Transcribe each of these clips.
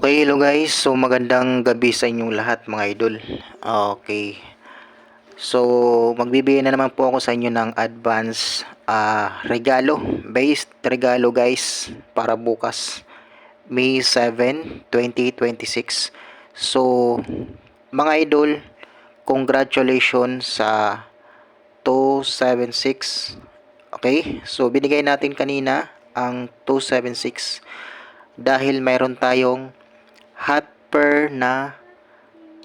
Okay, hello guys. So magandang gabi sa inyong lahat mga idol. Okay. So magbibigay na naman po ako sa inyo ng advance regalo, based regalo guys para bukas May 7, 2026. So mga idol, congratulations sa 276. Okay? So binigay natin kanina ang 276 dahil mayroon tayong hot per na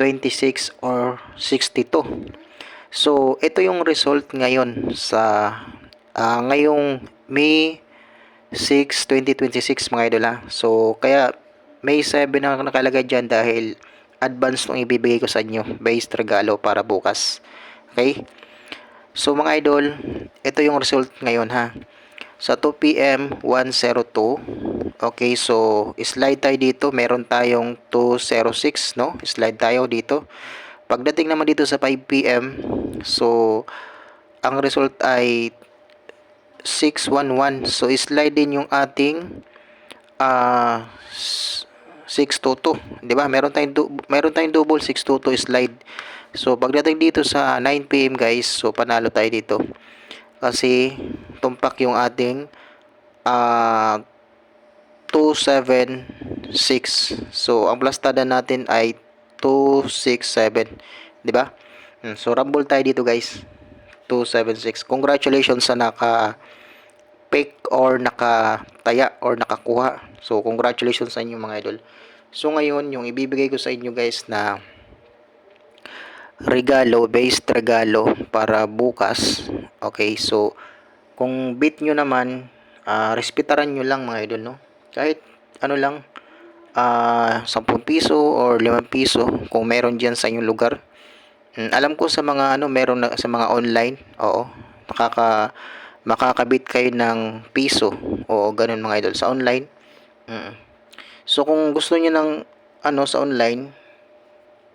26 or 62. So, ito yung result ngayon sa ngayong May 6, 2026 mga idol ha. So, kaya May 7 na nakalagay dyan dahil advance nung ibibigay ko sa inyo based regalo para bukas. Okay? So, mga idol, ito yung result ngayon ha. Sa 2 p.m. 102. Okay, so slide tayo dito. Meron tayong 206, no? Slide tayo dito. Pagdating naman dito sa 5 p.m. So ang result ay 611. So slide din yung ating 622, 'di ba? Meron tayong double 622 slide. So pagdating dito sa 9 p.m. guys, so panalo tayo dito. Kasi tumpak yung ating 276. So ang plastada natin ay 267, 'di ba? So rumble tayo dito guys. 276. Congratulations sa naka pick or nakataya or nakakuha. So congratulations sa inyo mga idol. So ngayon yung ibibigay ko sa inyo guys na regalo, based regalo para bukas. Okay, so kung beat nyo naman, respetaran nyo lang mga idol, no? Kahit ano lang, 10 piso or 5 piso kung meron diyan sa inyong lugar. Alam ko sa mga meron na sa mga online, oo. Makakabit kayo ng piso o ganun mga idol sa online. So kung gusto niyo ng sa online,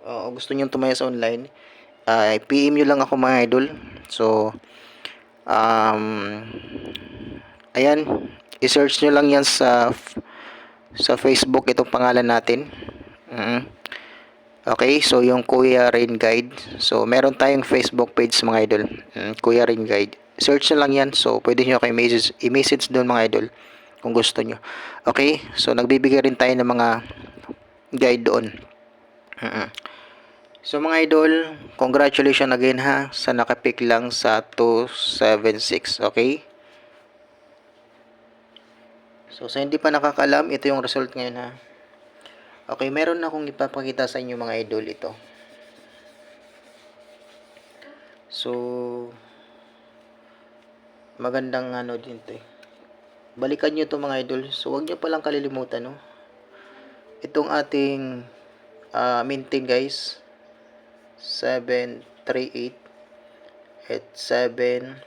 o gusto niyo tumaya sa online, PM nyo lang ako mga idol. So ayan, i-search nyo lang yan sa Facebook itong pangalan natin. Okay, so yung Kuya Rain Guide. So meron tayong Facebook page mga idol. Kuya Rain Guide. Search nyo lang yan. So pwede nyo kayo i-message doon mga idol kung gusto nyo. Okay, so nagbibigay rin tayo ng mga guide doon. So mga idol, congratulations again ha sa nakapick lang sa 276. Okay? So sa hindi pa nakakalam, ito yung result ngayon ha. Okay, meron na akong ipapakita sa inyo mga idol ito. So magandang din to eh. Balikan nyo to mga idol. So wag nyo palang kalilimutan no. Itong ating maintain guys. 738 at 7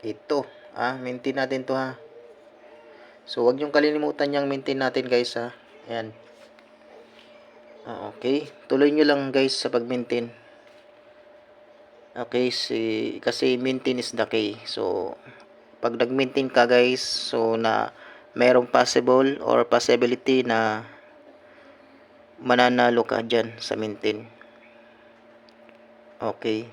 ito. Maintain natin to ha. So wag nyo kalilimutan yung maintain natin guys ha. Ayan. Okay, tuloy nyo lang guys sa pag-maintain. Okay, kasi maintain is the key. So pag nag-maintain ka guys, so na merong possible or possibility na mananalo ka dyan sa maintain. Okay.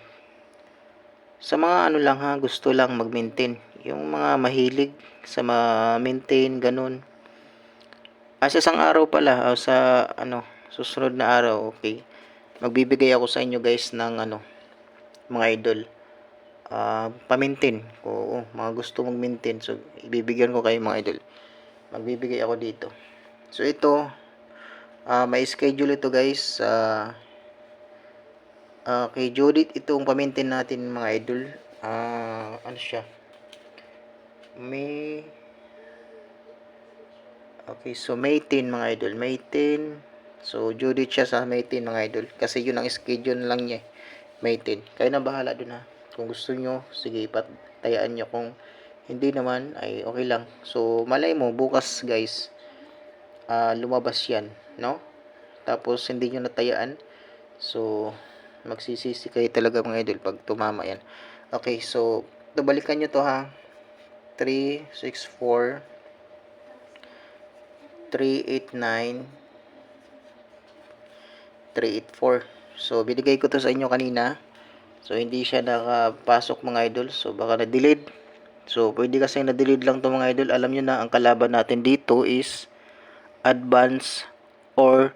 Sa mga lang ha, gusto lang mag-maintain. Yung mga mahilig sa ma-maintain, ganun. Sa isang araw pala, sa susunod na araw, okay. Magbibigay ako sa inyo guys ng mga idol. Pa-maintain. Oo, mga gusto mag-maintain. So, ibibigyan ko kayo mga idol. Magbibigay ako dito. So, ito, may schedule ito guys. Kay Judith, itong pa-maintain natin mga idol. Ano siya? Okay, so May 10 mga idol. May 10. So, Judith siya sa May 10 mga idol. Kasi yun ang schedule lang niya. May 10. Kayo na bahala dun ha. Kung gusto nyo, sige, patayaan nyo. Kung hindi naman, ay okay lang. So, malay mo, bukas guys, lumabas yan. No? Tapos, hindi nyo natayaan. So, magsisisi kayo talaga mga idol pag tumama yan. Okay, so, balikan nyo to ha. 3, 6, 4, 3, 8, 9, 384. So, binigay ko to sa inyo kanina. So, hindi siya nakapasok mga idol. So, baka na-delete. So, pwede kasi na-delete lang to mga idol. Alam nyo na, ang kalaban natin dito is advance or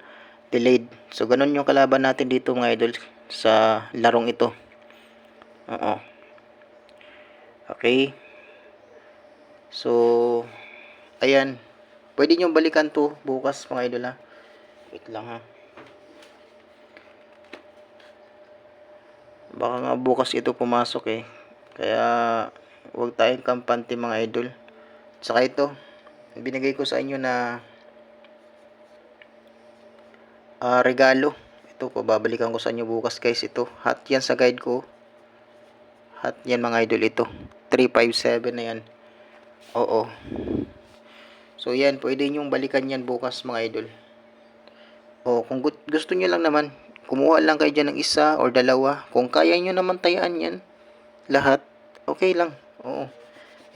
delayed. So, ganun yung kalaban natin dito mga idol sa larong ito. Oo. Okay. So, ayan. Pwede nyo balikan to bukas mga idol ha. Wait lang ha. Baka nga bukas ito pumasok eh. Kaya, huwag tayong kampante mga idol. Saka ito, binigay ko sa inyo na regalo. Ito, pababalikan ko sa inyo bukas guys. Ito, hot yan sa guide ko. Hot yan mga idol ito. 357 na yan. Oo. So yan, pwede nyong balikan yan bukas mga idol. O kung gusto nyo lang naman, kumuha lang kayo dyan ng isa or dalawa. Kung kaya nyo naman tayaan yan, lahat, okay lang. Oo.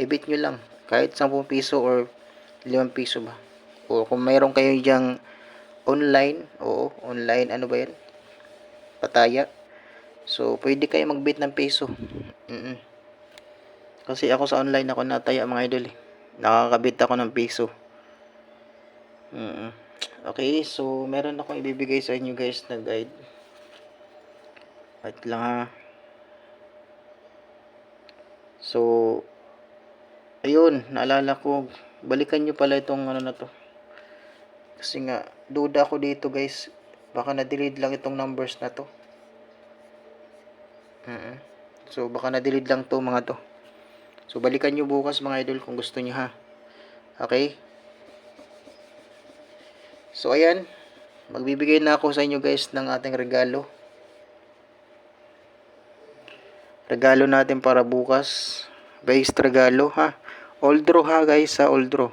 I-bit nyo lang. Kahit 10 piso or 5 piso ba. O kung mayroon kayo dyang online, oo, online, ano ba yan? Pataya. So, pwede kayo mag-bit ng peso. Kasi ako sa online ako nataya mga idol eh. Nakakabit ako ng peso. Okay, so meron akong ibibigay sa inyo guys na guide. Wait lang ha. So, ayun, naalala ko, balikan nyo pala itong ano na to. Kasi nga, duda ako dito guys. Baka na-delete lang itong numbers na to. So, baka na-delete lang to mga to. So, balikan nyo bukas mga idol kung gusto nyo ha. Okay? So, ayan. Magbibigay na ako sa inyo guys ng ating regalo. Regalo natin para bukas. Based regalo ha. All draw ha guys ha. All draw.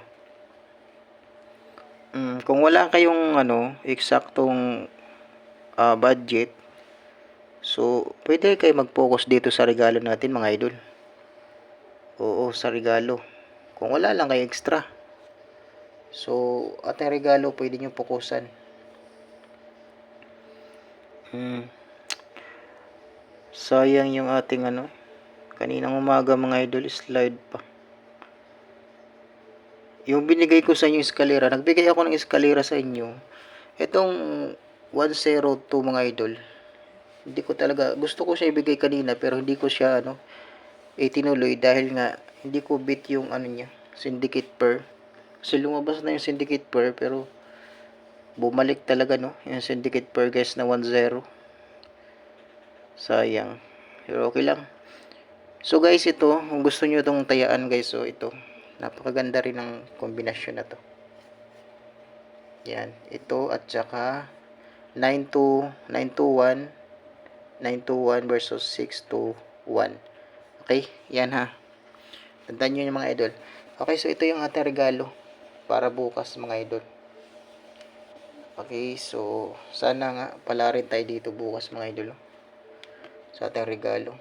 Kung wala kayong eksaktong budget, so, pwede kayo mag-focus dito sa regalo natin mga idol. Oo, sa regalo. Kung wala lang kayo extra. So, ating regalo, pwede nyo fokusan. Sayang yung ating kaninang umaga mga idol, slide pa. Yung binigay ko sa inyo eskalera, nagbigay ako ng eskalera sa inyo. Itong 102 mga idol. Hindi ko talaga, gusto ko siya ibigay kanina pero hindi ko siya tinuloy dahil nga hindi ko bit yung niya, syndicate pair. Kasi lumabas na yung syndicate pair pero bumalik talaga yung syndicate pair guys na 10. Sayang. Pero okay lang. So guys, ito, kung gusto nyo itong tayaan guys, so ito, napakaganda rin ng kombinasyon na to. Yan, ito at saka 921 versus 621. Okay, yan ha. Tandaan nyo yung mga idol. Okay, so ito yung ating regalo para bukas mga idol. Okay, so sana nga pala rin tayo dito bukas mga idol. Sa ating regalo.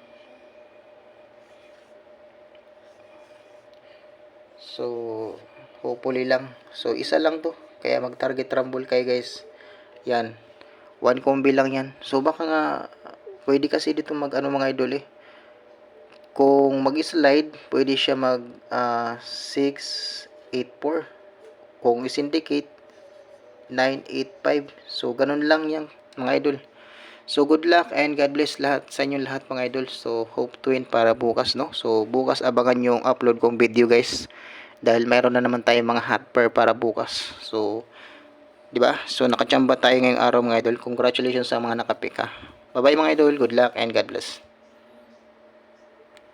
So, hopefully lang. So, isa lang to. Kaya mag-target rumble kayo guys. Yan. 1 combi lang yan. So, baka nga, pwede kasi dito mga idol eh. Kung mag-slide, pwede siya mag 684. Kung i-syndicate, 985. So, ganun lang yan mga idol. So, good luck and God bless lahat sa inyo lahat mga idol. So, hope to win para bukas, no? So, bukas abangan yung upload kong video guys. Dahil mayroon na naman tayong mga hot pair para bukas. So, di ba? So, nakachamba tayo ngayong araw mga idol. Congratulations sa mga nakapika. Bye-bye mga idol. Good luck and God bless.